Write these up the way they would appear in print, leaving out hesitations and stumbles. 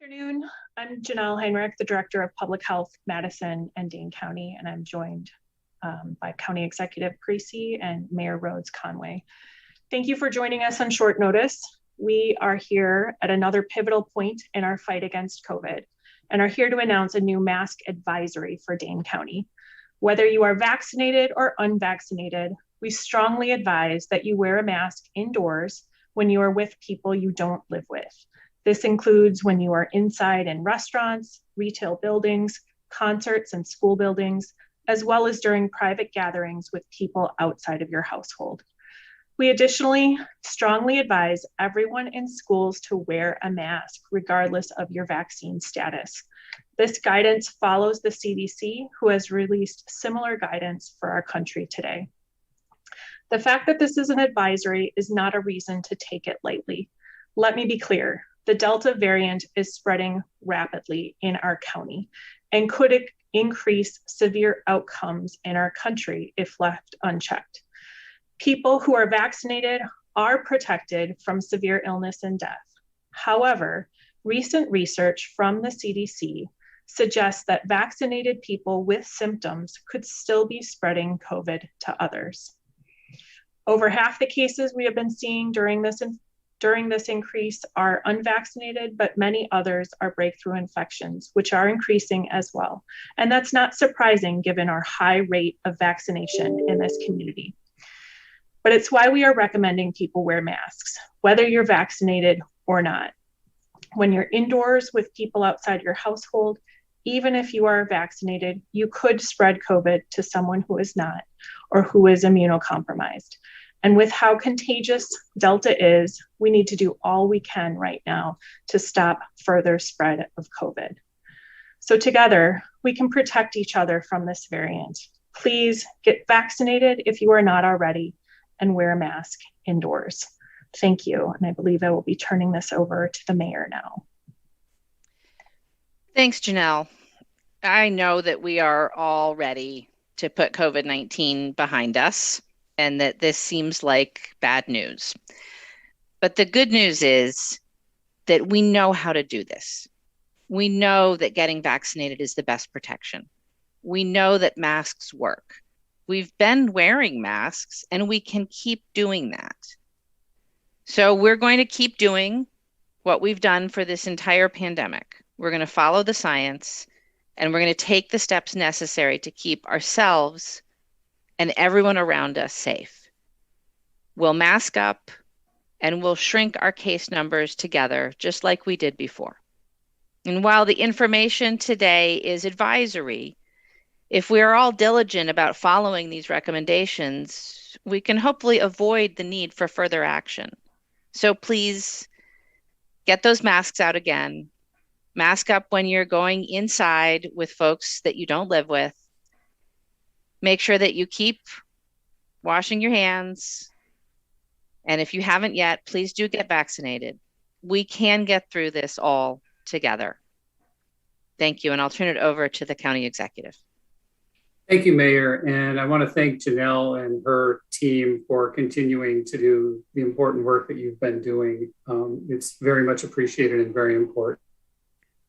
Afternoon. I'm Janelle Heinrich, the Director of Public Health, Madison and Dane County, and I'm joined by County Executive Parisi and Mayor Rhodes-Conway. Thank you for joining us on short notice. We are here at another pivotal point in our fight against COVID and are here to announce a new mask advisory for Dane County. Whether you are vaccinated or unvaccinated, we strongly advise that you wear a mask indoors when you are with people you don't live with. This includes when you are inside in restaurants, retail buildings, concerts and school buildings, as well as during private gatherings with people outside of your household. We additionally strongly advise everyone in schools to wear a mask regardless of your vaccine status. This guidance follows the CDC, who has released similar guidance for our country today. The fact that this is an advisory is not a reason to take it lightly. Let me be clear. The Delta variant is spreading rapidly in our county and could increase severe outcomes in our country if left unchecked. People who are vaccinated are protected from severe illness and death. However, recent research from the CDC suggests that vaccinated people with symptoms could still be spreading COVID to others. Over half the cases we have been seeing during this increase are unvaccinated, but many others are breakthrough infections, which are increasing as well. And that's not surprising given our high rate of vaccination in this community. But it's why we are recommending people wear masks, whether you're vaccinated or not. When you're indoors with people outside your household, even if you are vaccinated, you could spread COVID to someone who is not or who is immunocompromised. And with how contagious Delta is, we need to do all we can right now to stop further spread of COVID. So together, we can protect each other from this variant. Please get vaccinated if you are not already, and wear a mask indoors. Thank you. And I believe I will be turning this over to the mayor now. Thanks, Janelle. I know that we are all ready to put COVID-19 behind us, and that this seems like bad news. But the good news is that we know how to do this. We know that getting vaccinated is the best protection. We know that masks work. We've been wearing masks and we can keep doing that. So we're going to keep doing what we've done for this entire pandemic. We're going to follow the science and we're going to take the steps necessary to keep ourselves and everyone around us safe. We'll mask up and we'll shrink our case numbers together just like we did before. And while the information today is advisory, if we are all diligent about following these recommendations, we can hopefully avoid the need for further action. So please get those masks out again. Mask up when you're going inside with folks that you don't live with. Make sure that you keep washing your hands. And if you haven't yet, please do get vaccinated. We can get through this all together. Thank you. And I'll turn it over to the county executive. Thank you, Mayor. And I want to thank Janelle and her team for continuing to do the important work that you've been doing. It's very much appreciated and very important.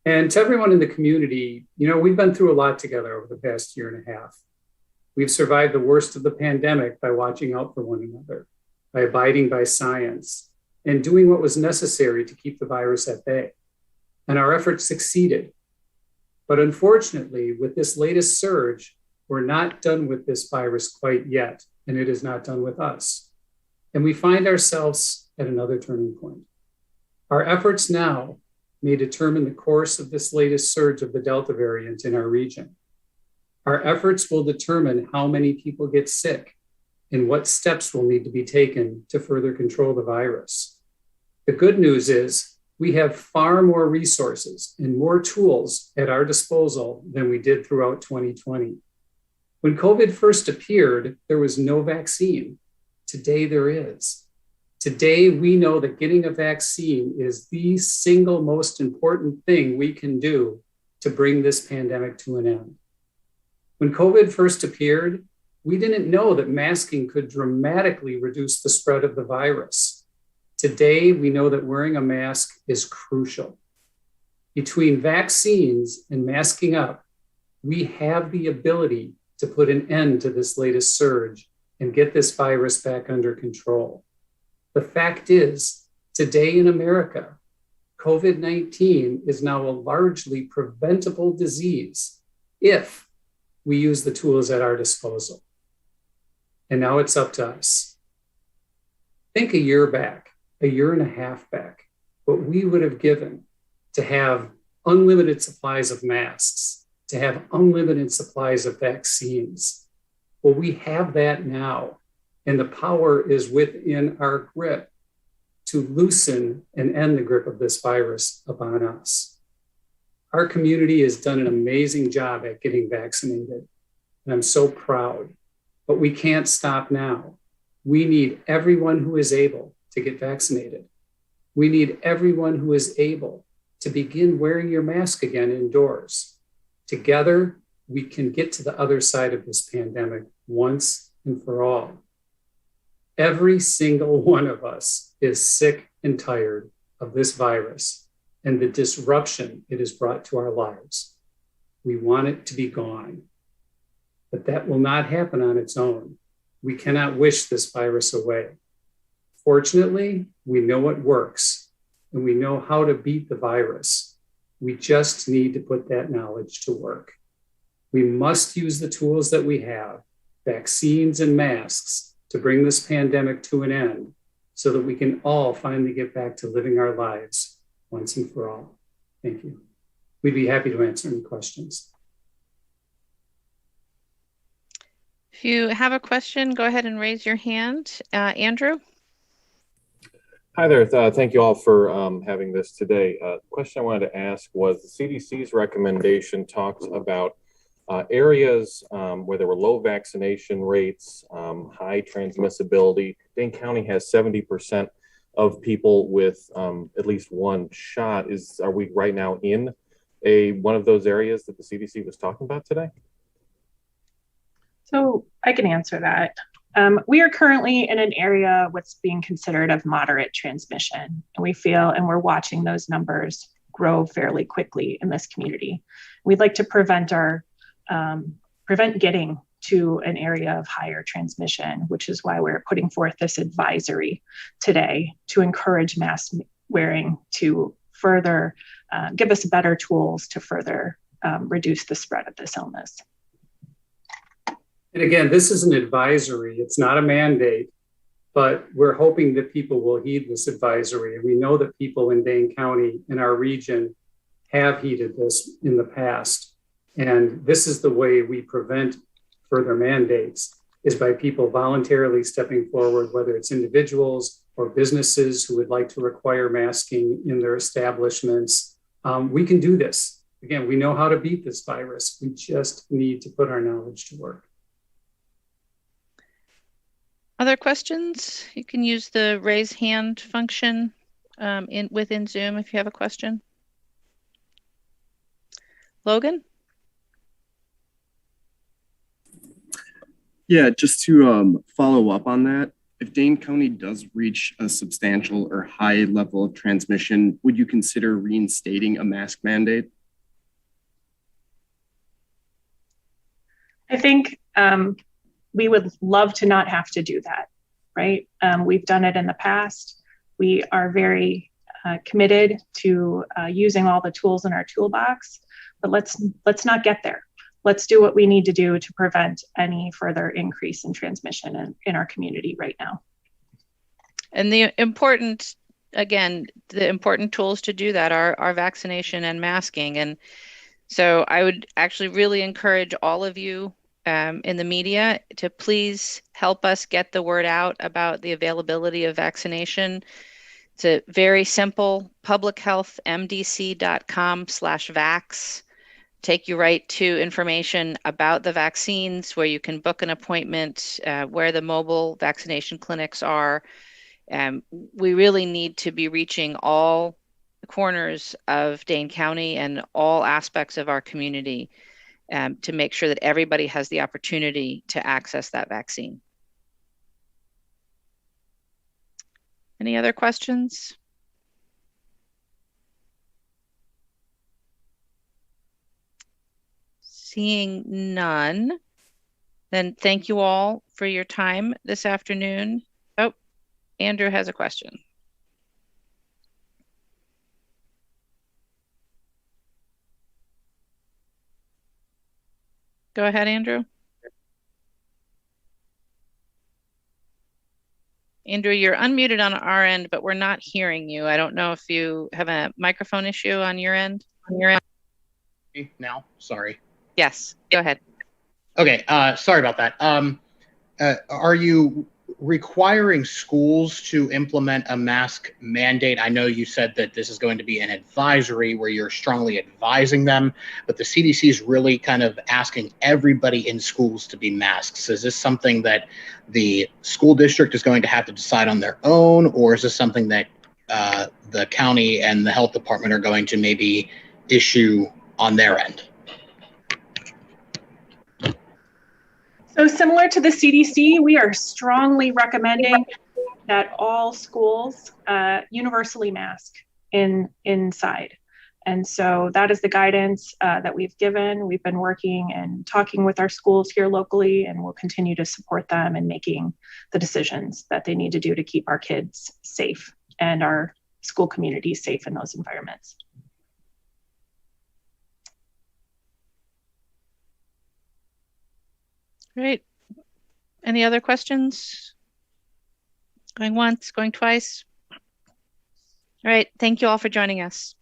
And to everyone in the community, we've been through a lot together over the past year and a half. We've survived the worst of the pandemic by watching out for one another, by abiding by science, and doing what was necessary to keep the virus at bay. And our efforts succeeded. But unfortunately, with this latest surge, we're not done with this virus quite yet, and it is not done with us. And we find ourselves at another turning point. Our efforts now may determine the course of this latest surge of the Delta variant in our region. Our efforts will determine how many people get sick and what steps will need to be taken to further control the virus. The good news is we have far more resources and more tools at our disposal than we did throughout 2020. When COVID first appeared, there was no vaccine. Today there is. Today we know that getting a vaccine is the single most important thing we can do to bring this pandemic to an end. When COVID first appeared, we didn't know that masking could dramatically reduce the spread of the virus. Today, we know that wearing a mask is crucial. Between vaccines and masking up, we have the ability to put an end to this latest surge and get this virus back under control. The fact is, today in America, COVID-19 is now a largely preventable disease if we use the tools at our disposal. And now it's up to us. Think a year back, a year and a half back, what we would have given to have unlimited supplies of masks, to have unlimited supplies of vaccines. Well, we have that now, and the power is within our grip to loosen and end the grip of this virus upon us. Our community has done an amazing job at getting vaccinated, and I'm so proud. But we can't stop now. We need everyone who is able to get vaccinated. We need everyone who is able to begin wearing your mask again indoors. Together, we can get to the other side of this pandemic once and for all. Every single one of us is sick and tired of this virus and the disruption it has brought to our lives. We want it to be gone, but that will not happen on its own. We cannot wish this virus away. Fortunately, we know it works and we know how to beat the virus. We just need to put that knowledge to work. We must use the tools that we have, vaccines and masks, to bring this pandemic to an end so that we can all finally get back to living our lives once and for all. Thank you. We'd be happy to answer any questions. If you have a question, go ahead and raise your hand. Andrew? Hi there. Thank you all for having this today. Question I wanted to ask was the CDC's recommendation talks about areas where there were low vaccination rates, high transmissibility. Dane County has 70% of people with at least one shot. Are we right now in one of those areas that the CDC was talking about today? So I can answer that. We are currently in an area what's being considered of moderate transmission. And we feel, and we're watching those numbers grow fairly quickly in this community. We'd like to prevent getting to an area of higher transmission, which is why we're putting forth this advisory today to encourage mask wearing to further give us better tools to further reduce the spread of this illness. And again, this is an advisory. It's not a mandate, but we're hoping that people will heed this advisory. And we know that people in Dane County, in our region, have heeded this in the past. And this is the way we prevent further mandates, is by people voluntarily stepping forward, whether it's individuals or businesses who would like to require masking in their establishments. We can do this. Again, we know how to beat this virus. We just need to put our knowledge to work. Other questions? You can use the raise hand function within Zoom if you have a question. Logan? Yeah, just to follow up on that, if Dane County does reach a substantial or high level of transmission, would you consider reinstating a mask mandate? I think we would love to not have to do that, right? We've done it in the past. We are very committed to using all the tools in our toolbox, but let's not get there. Let's do what we need to do to prevent any further increase in transmission in our community right now. And the important tools to do that are vaccination and masking. And so I would actually really encourage all of you in the media to please help us get the word out about the availability of vaccination. It's a very simple publichealthmdc.com/vax. Take you right to information about the vaccines, where you can book an appointment, where the mobile vaccination clinics are. We really need to be reaching all corners of Dane County and all aspects of our community to make sure that everybody has the opportunity to access that vaccine. Any other questions? Seeing none, then thank you all for your time this afternoon. Oh, Andrew has a question. Go ahead, Andrew. Andrew, you're unmuted on our end, but we're not hearing you. I don't know if you have a microphone issue on your end. Now, sorry. Yes, go ahead. Okay, sorry about that. Are you requiring schools to implement a mask mandate? I know you said that this is going to be an advisory where you're strongly advising them, but the CDC is really kind of asking everybody in schools to be masks. Is this something that the school district is going to have to decide on their own, or is this something that the county and the health department are going to maybe issue on their end? So similar to the CDC, we are strongly recommending that all schools universally mask inside. And so that is the guidance that we've given. We've been working and talking with our schools here locally, and we'll continue to support them in making the decisions that they need to do to keep our kids safe and our school communities safe in those environments. Great. Any other questions? Going once, going twice? All right. Thank you all for joining us.